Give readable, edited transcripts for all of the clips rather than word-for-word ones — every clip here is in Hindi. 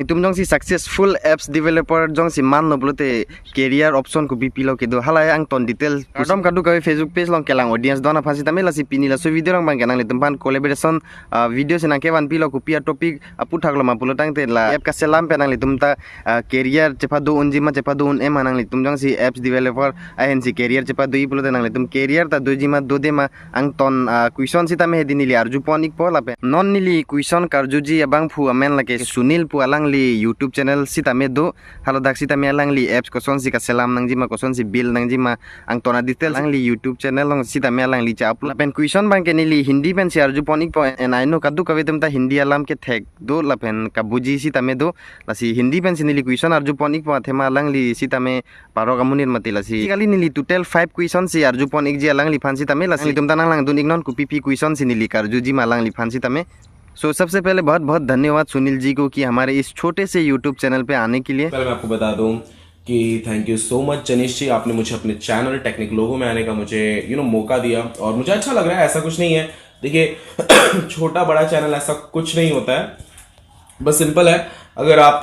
तुम जों सी सक्सेसफुल एप्स डेवलपर जों सी मान नो बोलते कैरियर ऑप्शन को बीपी लो के दो हलाय आं टन डिटेल आदम कादु का फेसबुक पेज लं केलां ऑडियंस दोना फांसी तमे लासी पिनी ला सो वीडियो रंग बांगे नांले तुमपान कोलैबोरेशन वीडियो से नाके वन पिलो को पिया टॉपिक अपु थागलो मा पुलो तांगते ला एप का सेलाम पे नांले तुमता कैरियर चेपा दो उनजिमा चेपा दो उन एम नांले तुम जों सी एप्स डेवलपर आयन सी कैरियर चेपा दो ई पुलो नांले तुम कैरियर ता दो जिमा दो देमा आं टन क्वेश्चन सी तमे हेदिनिली आरजु पॉन इक पोला पे नॉन निली क्वेश्चन कारजुजी अबांग फु अमेन लाके सुनील पु अलांगली यूट्यूब चैनल सीता में दो हालो दाक सीता में अलांगली एप्स कोसन सी का सेलाम नंगजिमा कोसन सी बिल नंगजिमा आं टना डिटेल अलांगली यूट्यूब चैनल लं सीता में अलांगली चा अपलोड पेन क्वेश्चन बांग के निली हिंदी पेन से आरजु पॉन इक पो एन आई नो कदु कवे तुमता हिंदी अलाम के थेक दो लपेन का बुजी सीता में दो लसी हिंदी पेन से निली क्वेश्चन आरजु पॉन इक पो थेमा अलांगली सीता में पारो कमुनिर मति लसी गाली निली टोटल 5 क्वेश्चन से आरजु पॉन इक जी अलांगली फांसी तमे लसी तुमता नांग दुन इग्नोन कुपी पी क्वेश्चन से निली कारजु जी मालांगली फांसी तमे सबसे पहले बहुत बहुत धन्यवाद सुनील जी को कि हमारे इस छोटे से YouTube चैनल पे आने के लिए। पहले मैं आपको बता दूं कि thank you so much Janish जी, आपने मुझे अपने चैनल टेक्निक लोगों में आने का मुझे मौका दिया और मुझे अच्छा लग रहा है। ऐसा कुछ नहीं है, देखिए छोटा बड़ा चैनल ऐसा कुछ नहीं होता है, बस सिंपल है। अगर आप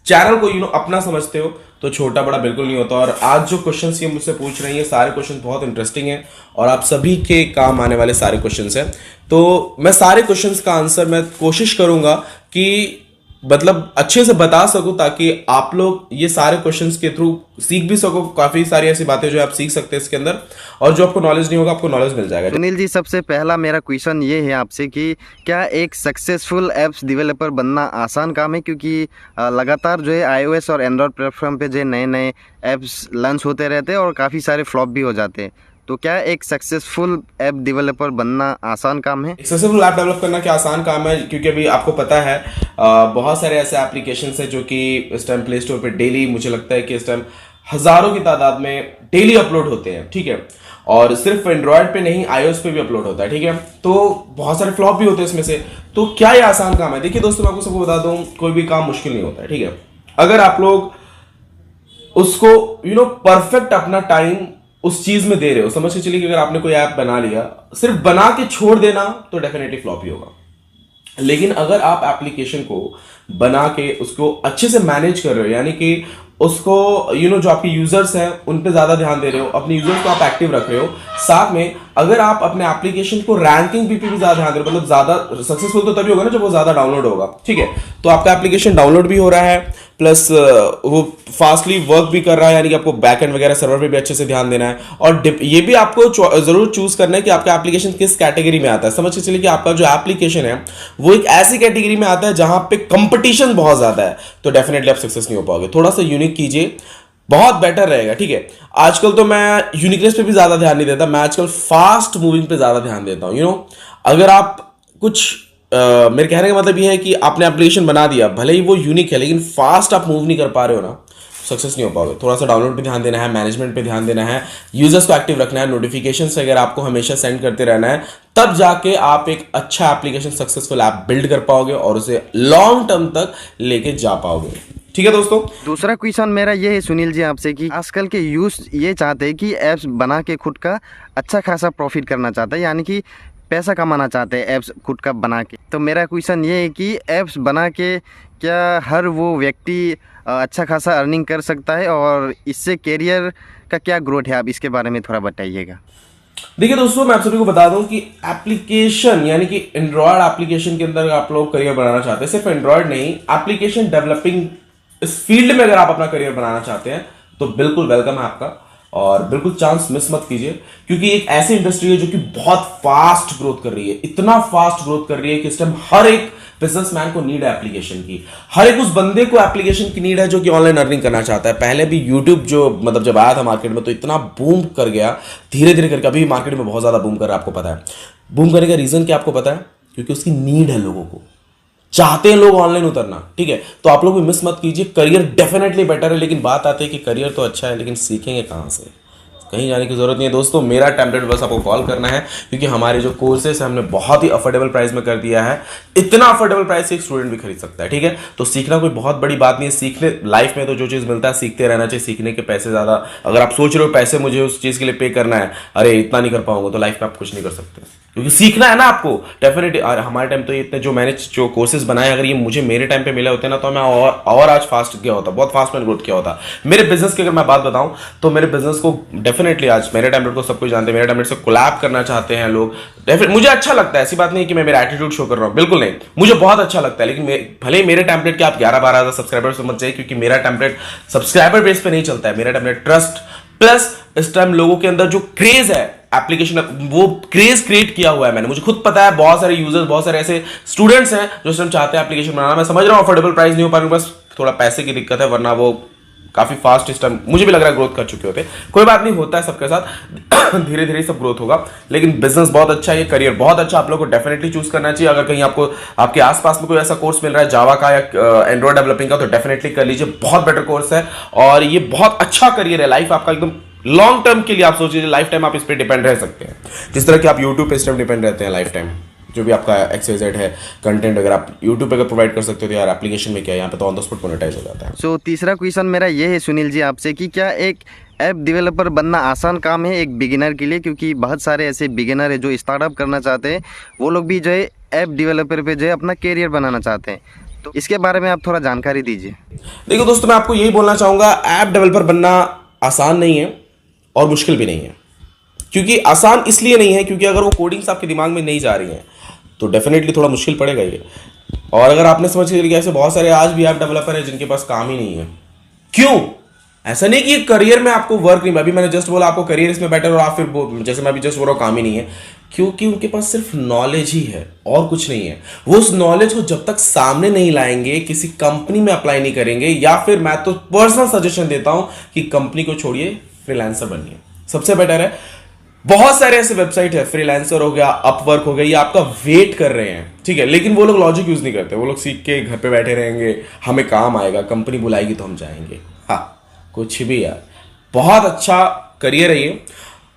चैनल को अपना समझते हो तो छोटा बड़ा बिल्कुल नहीं होता। और आज जो क्वेश्चंस ये मुझसे पूछ रही हैं सारे क्वेश्चन बहुत इंटरेस्टिंग हैं और आप सभी के काम आने वाले सारे क्वेश्चंस हैं। तो मैं सारे क्वेश्चंस का आंसर मैं कोशिश करूंगा कि मतलब अच्छे से बता सकूं ताकि आप लोग ये सारे क्वेश्चंस के थ्रू सीख भी सको। काफी सारी ऐसी बातें जो आप सीख सकते हैं इसके अंदर, और जो आपको नॉलेज नहीं होगा आपको नॉलेज मिल जाएगा। सुनील जी, सबसे पहला मेरा क्वेश्चन ये है आपसे कि क्या एक सक्सेसफुल एप्स डेवलपर बनना आसान काम है? क्योंकि लगातार जो है iOS और एंड्रॉयड प्लेटफॉर्म पे जो नए नए एप्स लॉन्च होते रहते हैं और काफ़ी सारे फ्लॉप भी हो जाते हैं। तो क्या एक सक्सेसफुल ऐप डेवलपर बनना आसान काम है? सक्सेसफुल ऐप डेवलप करना क्या आसान काम है? क्योंकि अभी आपको पता है बहुत सारे ऐसे एप्लीकेशंस हैं जो कि इस टाइम प्ले स्टोर पे डेली, मुझे लगता है कि इस टाइम हजारों की तादाद में डेली अपलोड होते हैं, ठीक है। और सिर्फ एंड्रॉयड पे नहीं, iOS पे भी अपलोड होता है, ठीक है। तो बहुत सारे फ्लॉप भी होते हैं इसमें से। तो क्या ये आसान काम है? देखिए दोस्तों, मैं आपको सबको बता दूं, कोई भी काम मुश्किल नहीं होता है, ठीक है। अगर आप लोग उसको परफेक्ट अपना टाइम उस चीज में दे रहे हो, समझ के चलिए कि अगर आपने कोई ऐप बना लिया, सिर्फ बना के छोड़ देना तो डेफिनेटली फ्लॉप ही होगा। लेकिन अगर आप एप्लीकेशन को बना के उसको अच्छे से मैनेज कर रहे हो, यानी कि उसको जो आपके यूजर्स हैं उन पे ज्यादा ध्यान दे रहे हो, अपने यूजर्स को आप एक्टिव रख रहे हो, साथ में अगर आप अपने एप्लीकेशन को रैंकिंग पे भी ज्यादा ध्यान दे रहे हो, मतलब ज्यादा सक्सेसफुल तो तभी होगा ना जब वो ज्यादा डाउनलोड होगा, ठीक है। तो आपका एप्लीकेशन डाउनलोड भी हो रहा है, प्लस वो फास्टली वर्क भी कर रहा है, यानी कि आपको बैकएंड वगैरह सर्वर पे भी अच्छे से ध्यान देना है। और ये भी आपको जरूर चूज करना है कि आपका एप्लीकेशन किस कैटेगरी में आता है। समझ के चलिए कि आपका जो एप्लीकेशन है वो एक ऐसी कैटेगरी में आता है जहां पे कंपटीशन बहुत ज्यादा है, तो डेफिनेटली आप सक्सेस नहीं हो पाओगे। थोड़ा सा यूनिक कीजिए, बहुत बेटर रहेगा, ठीक है। आजकल तो मैं यूनिकनेस पे भी ज्यादा ध्यान नहीं देता, मैं आजकल फास्ट मूविंग पे ज्यादा ध्यान देता हूं। अगर आप कुछ मेरे कहने का मतलब यह है कि आपने एप्लीकेशन बना दिया, भले ही वो यूनिक है, लेकिन फास्ट आप मूव नहीं कर पा रहे हो ना, सक्सेस नहीं हो पाओगे। थोड़ा सा डाउनलोड पे ध्यान देना है, मैनेजमेंट पे ध्यान देना है, यूजर्स को एक्टिव रखना है, नोटिफिकेशंस वगैरह आपको हमेशा सेंड करते रहना है, तब जाके आप एक अच्छा एप्लीकेशन, सक्सेसफुल ऐप बिल्ड कर पाओगे और उसे लॉन्ग टर्म तक लेके जा पाओगे, ठीक है दोस्तों। दूसरा क्वेश्चन मेरा ये है सुनील जी आपसे कि आजकल के यूथ ये चाहते हैं कि एप्स बना के खुद का अच्छा खासा प्रॉफिट करना चाहता है, यानी कि पैसा कमाना चाहते हैं ऐप्स खुद का बना के। तो मेरा क्वेश्चन ये है कि ऐप्स बना के क्या हर वो व्यक्ति अच्छा खासा अर्निंग कर सकता है और इससे कैरियर का क्या ग्रोथ है? आप इसके बारे में थोड़ा बताइएगा। देखिए दोस्तों, मैं आप सभी को बता दूं कि एप्लीकेशन, यानी कि एंड्रॉयड एप्लीकेशन के अंदर आप लोग करियर बनाना चाहते हैं, सिर्फ एंड्रॉयड नहीं, एप्लीकेशन डेवलपिंग इस फील्ड में अगर आप अपना करियर बनाना चाहते हैं तो बिल्कुल वेलकम है आपका, और बिल्कुल चांस मिस मत कीजिए। क्योंकि एक ऐसी इंडस्ट्री है जो कि बहुत फास्ट ग्रोथ कर रही है, इतना फास्ट ग्रोथ कर रही है कि इस टाइम हर एक बिजनेसमैन को नीड है एप्लीकेशन की, हर एक उस बंदे को एप्लीकेशन की नीड है जो कि ऑनलाइन अर्निंग करना चाहता है। पहले भी यूट्यूब जो मतलब जब आया था मार्केट में तो इतना बूम कर गया, धीरे धीरे करके अभी मार्केट में बहुत ज्यादा बूम कर रहा है। आपको पता है बूम करने का रीजन क्या आपको पता है? क्योंकि उसकी नीड है, लोगों को चाहते हैं लोग ऑनलाइन उतरना, ठीक है। तो आप लोग भी मिस मत कीजिए, करियर डेफिनेटली बेटर है, लेकिन बात आती है कि करियर तो अच्छा है लेकिन सीखेंगे कहां से? कहीं जाने की जरूरत नहीं है दोस्तों। मेरा टेम्पलेट बस आपको कॉल करना है, क्योंकि हमारे जो कोर्सेस है हमने बहुत ही अफोर्डेबल प्राइस में कर दिया है। इतना अफोर्डेबल प्राइस से एक स्टूडेंट भी खरीद सकता है, ठीक है। तो सीखना कोई बहुत बड़ी बात नहीं है, सीखने लाइफ में तो जो चीज मिलता है सीखते रहना चाहिए। सीखने के पैसे ज्यादा, अगर आप सोच रहे हो पैसे मुझे उस चीज के लिए पे करना है, अरे इतना नहीं कर पाऊंगा, तो लाइफ में आप कुछ नहीं कर सकते। क्योंकि सीखना है ना आपको डेफिनेटली। और हमारे टाइम तो ये इतने जो मैंने जो कोर्सेज बनाए, अगर ये मुझे मेरे टाइम पे मिले होते ना तो मैं और आज फास्ट गया होता, बहुत फास्ट मैंने ग्रोथ किया होता। मेरे बिजनेस की अगर मैं बात बताऊं तो मेरे बिजनेस को डेफिनेटली आज मेरे टाइम को सब कुछ जानते हैं, मेरे टाइम से कोलैब करना चाहते हैं लोग। मुझे अच्छा लगता है, ऐसी बात नहीं कि मैं मेरा एटीट्यूड शो कर रहा हूँ, बिल्कुल नहीं, मुझे बहुत अच्छा लगता है। लेकिन भले ही मेरे टेम्पलेट के आप 11-12 हज़ार सब्सक्राइबर समझ जाइए, क्योंकि मेरा टेम्पलेट सब्सक्राइबर बेस पे नहीं चलता है। मेरा टेम्पलेट ट्रस्ट प्लस इस टाइम लोगों के अंदर जो क्रेज है एप्लीकेशन, वो क्रेज क्रिएट किया हुआ है मैंने। मुझे खुद पता है बहुत सारे यूजर्स, बहुत सारे ऐसे स्टूडेंट्स हैं जो इस टाइम चाहते हैं एप्लीकेशन बनाना। मैं समझ रहा हूँ अफोर्डेबल प्राइस नहीं हो पा रही, बस थोड़ा पैसे की दिक्कत है, वरना वो काफी फास्ट इस टाइम मुझे भी लग रहा है ग्रोथ कर चुके होते। कोई बात नहीं, होता है सबके साथ, धीरे धीरे सब ग्रोथ होगा। लेकिन बिजनेस बहुत अच्छा है, ये करियर बहुत अच्छा, आप लोगों को डेफिनेटली चूज करना चाहिए। अगर कहीं आपको आपके आसपास में कोई ऐसा कोर्स मिल रहा है जावा का या एंड्रॉइड डेवलपिंग का, तो डेफिनेटली कर लीजिए, बहुत बेटर कोर्स है और ये बहुत अच्छा करियर है। लाइफ आपका एकदम लॉन्ग टर्म के लिए आप सोचिए, लाइफ टाइम आप इस पर डिपेंड रह सकते हैं, जिस तरह कि आप यूट्यूब पे इस टाइम डिपेंड रहते हैं लाइफ टाइम। जो भी आपका XYZ है कंटेंट, अगर आप यूट्यूब पे अगर प्रोवाइड कर सकते हो तो यार एप्लीकेशन में क्या है, यहाँ पे तो ऑन द स्पॉट मोनेटाइज हो जाता है। सो तीसरा क्वेश्चन मेरा ये है सुनील जी आपसे कि क्या एक ऐप डेवलपर बनना आसान काम है एक बिगिनर के लिए? क्योंकि बहुत सारे ऐसे बिगिनर है जो स्टार्टअप करना चाहते हैं, वो लोग भी जो है ऐप डेवलपर पे जो है अपना कैरियर बनाना चाहते हैं, तो इसके बारे में आप थोड़ा जानकारी दीजिए। देखो दोस्तों, मैं आपको यही बोलना चाहूंगा, ऐप डेवलपर बनना आसान नहीं है और मुश्किल भी नहीं है। क्योंकि आसान इसलिए नहीं है क्योंकि अगर वो कोडिंग्स आपके दिमाग में नहीं जा रही हैं तो डेफिनेटली थोड़ा मुश्किल पड़ेगा ये। और अगर आपने समझ लिया, ऐसे बहुत सारे आज भी ऐप डेवलपर हैं जिनके पास काम ही नहीं है। क्यों? ऐसा नहीं कि करियर में आपको वर्क नहीं, अभी मैंने जस्ट बोला आपको करियर इसमें बेटर, और आप फिर जैसे मैं भी जस्ट बोल रहा हूं काम ही नहीं है, क्योंकि उनके पास सिर्फ नॉलेज ही है और कुछ नहीं है। वो उस नॉलेज को जब तक सामने नहीं लाएंगे, किसी कंपनी में अप्लाई नहीं करेंगे, या फिर मैं तो पर्सनल सजेशन देता हूं कि कंपनी को छोड़िए, फ्रीलांसर बनिए, सबसे बेटर है। बहुत सारे ऐसे वेबसाइट है, फ्रीलांसर हो गया, अपवर्क हो गया, ये आपका वेट कर रहे हैं, ठीक है, लेकिन वो लोग लॉजिक यूज नहीं करते। वो लोग सीख के घर पे बैठे रहेंगे, हमें काम आएगा, कंपनी बुलाएगी तो हम जाएंगे। हाँ, कुछ भी यार, बहुत अच्छा करियर है ये।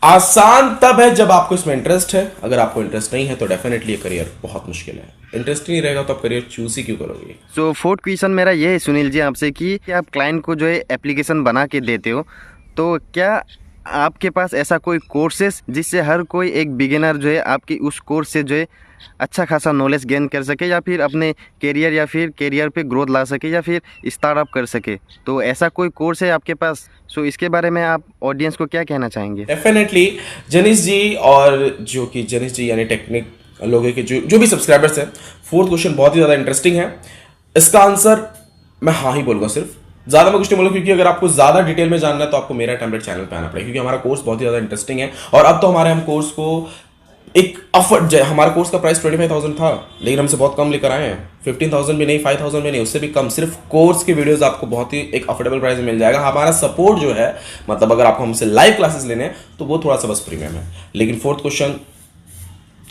आसान तब है जब आपको इसमें इंटरेस्ट है, अगर आपको इंटरेस्ट नहीं है तो डेफिनेटली ये करियर बहुत मुश्किल है। इंटरेस्ट नहीं रहेगा तो आप करियर चूज ही क्यों करोगे? सो फोर्थ क्वेश्चन मेरा ये है सुनील जी आपसे कि आप क्लाइंट को जो है एप्लीकेशन बना के देते हो, तो क्या आपके पास ऐसा कोई कोर्सेस जिससे हर कोई एक बिगिनर जो है आपकी उस कोर्स से जो है अच्छा खासा नॉलेज गेन कर सके, या फिर अपने कैरियर या फिर कैरियर पे ग्रोथ ला सके, या फिर स्टार्टअप कर सके? तो ऐसा कोई कोर्स है आपके पास? सो इसके बारे में आप ऑडियंस को क्या कहना चाहेंगे? डेफिनेटली जनीश जी, और जो कि जनीश जी यानी टेक्निक लोगों के जो भी सब्सक्राइबर्स हैं, फोर्थ क्वेश्चन बहुत ही ज़्यादा इंटरेस्टिंग है। इसका आंसर मैं हाँ ही बोलूँगा, सिर्फ ज़्यादा मैं कुछ नहीं बोलूँगा, क्योंकि अगर आपको ज़्यादा डिटेल में जानना है तो आपको मेरा टेम्पलेट चैनल पे आना पड़ेगा, क्योंकि हमारा कोर्स बहुत ही ज़्यादा इंटरेस्टिंग है। और अब तो हम कोर्स को एक हमारा कोर्स का प्राइस 25,000 था, लेकिन हमसे बहुत कम लेकर आए हैं, 15,000 भी नहीं, 5,000 भी नहीं, उससे भी कम। सिर्फ कोर्स के वीडियोस आपको बहुत ही एक अफोर्डेबल प्राइस में मिल जाएगा। हमारा सपोर्ट जो है, मतलब अगर आपको हमसे लाइव क्लासेस लेने हैं तो वो थोड़ा सा बस प्रीमियम है। लेकिन फोर्थ क्वेश्चन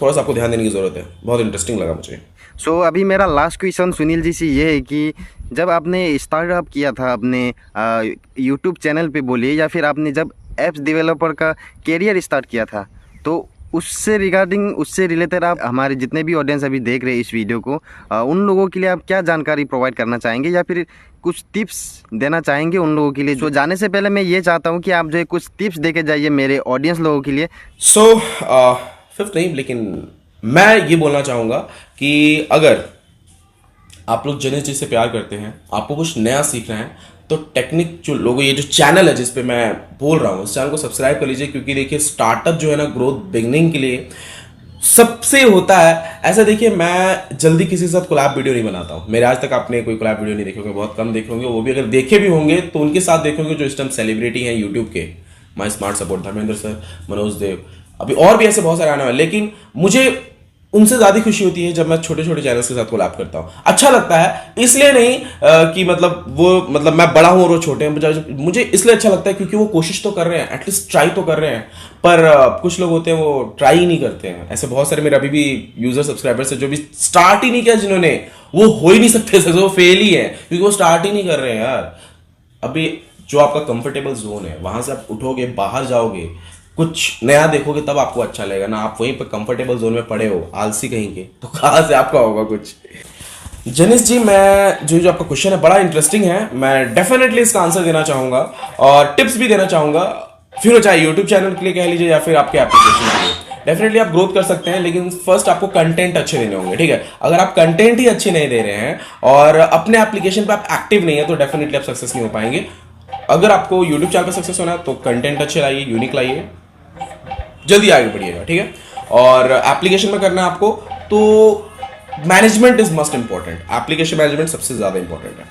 थोड़ा सा आपको ध्यान देने की जरूरत है, बहुत इंटरेस्टिंग लगा मुझे। सो अभी मेरा लास्ट क्वेश्चन सुनील जी से ये है कि जब आपने स्टार्टअप किया था अपने यूट्यूब चैनल पे बोलिए, या फिर आपने जब ऐप्स डेवलपर का कैरियर स्टार्ट किया था, तो उससे रिलेटेड आप हमारे जितने भी ऑडियंस अभी देख रहे हैं इस वीडियो को, उन लोगों के लिए आप क्या जानकारी प्रोवाइड करना चाहेंगे, या फिर कुछ टिप्स देना चाहेंगे उन लोगों के लिए? जो जाने से पहले मैं ये चाहता हूँ कि आप जो है कुछ टिप्स दे के जाइए मेरे ऑडियंस लोगों के लिए। फिफ्थ नहीं, लेकिन मैं ये बोलना चाहूँगा कि अगर आप लोग जनीश जी से प्यार करते हैं, आपको कुछ नया सीखना है, तो टेक्निक जो लोगों, ये जो चैनल है जिस पे मैं बोल रहा हूँ, उस चैनल को सब्सक्राइब कर लीजिए। क्योंकि देखिए स्टार्टअप जो है ना, ग्रोथ बिगनिंग के लिए सबसे होता है ऐसा। देखिए मैं जल्दी किसी के साथ कोलैब वीडियो नहीं बनाता हूँ, मेरे आज तक आपने कोई कोलैब वीडियो नहीं देखे होंगे, बहुत कम देखे होंगे, वो भी अगर देखे भी होंगे तो उनके साथ देखे होंगे जो इस टाइम सेलिब्रिटी हैं यूट्यूब के, my smart support, Dharmendra sir, Manoj Dev, अभी और भी ऐसे बहुत सारे आने वाले। लेकिन मुझे उनसे ज़्यादा खुशी होती है जब मैं छोटे छोटे चैनल्स के साथ कोलैब करता हूँ। अच्छा लगता है, इसलिए नहीं कि मतलब मैं बड़ा हूँ और वो छोटे हैं, मुझे इसलिए अच्छा लगता है क्योंकि वो कोशिश तो कर रहे हैं, एटलीस्ट ट्राई तो कर रहे हैं। पर कुछ लोग होते हैं वो ट्राई ही नहीं करते हैं। ऐसे बहुत सारे मेरे अभी भी यूजर सब्सक्राइबर्स हैं जो भी स्टार्ट ही नहीं किया, जिन्होंने, वो हो ही नहीं सकते, वो फेल ही है क्योंकि वो स्टार्ट ही नहीं कर रहे हैं यार। अभी जो आपका कंफर्टेबल जोन है वहां से आप उठोगे, बाहर जाओगे, कुछ नया देखोगे, तब आपको अच्छा लगेगा ना। आप वहीं पर कंफर्टेबल जोन में पड़े हो, आलसी कहेंगे, तो कहाँ से आपका होगा कुछ। जनीश जी, मैं जो आपका क्वेश्चन है बड़ा इंटरेस्टिंग है, मैं डेफिनेटली इसका आंसर देना चाहूंगा और टिप्स भी देना चाहूंगा, फिर चाहे यूट्यूब चैनल के लिए कह लीजिए या फिर आपके एप्लीकेशन के लिए। डेफिनेटली आप ग्रोथ कर सकते हैं, लेकिन फर्स्ट आपको कंटेंट अच्छे देने होंगे, ठीक है। अगर आप कंटेंट ही अच्छे नहीं दे रहे हैं और अपने एप्लीकेशन पे आप एक्टिव नहीं है तो डेफिनेटली आप सक्सेस नहीं हो पाएंगे। अगर आपको यूट्यूब चैनल पर सक्सेस होना है तो कंटेंट अच्छे लाइए, यूनिक लाइए, जल्दी आगे बढ़िएगा, ठीक है। और एप्लीकेशन में करना है आपको तो management is must important, application management सबसे ज्यादा इंपॉर्टेंट है।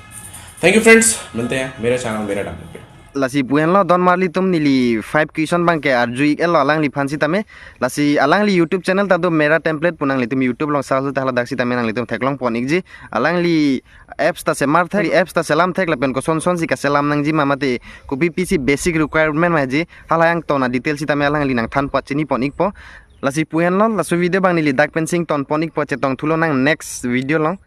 थैंक यू फ्रेंड्स, मिलते हैं मेरे चैनल मेरा टाइम पे। lasi puyan lo don marli tum nili 5 question bangke arjui elo alang li phansi tame lasi alang li YouTube channel ta do mera template punang li tum YouTube long sa ta hala daksi tame nang li tum theklong ponik ji alang li apps ta se mar thak apps ta selam thek la pen ko son son ji ka selam nang ji mamate ko BPC basic requirement ma ji hala yang to na details si tame alang li nang than pachini ponik po lasi puyan lo lasu video bang nili dak pensing ton ponik po chetong thulo nang next video long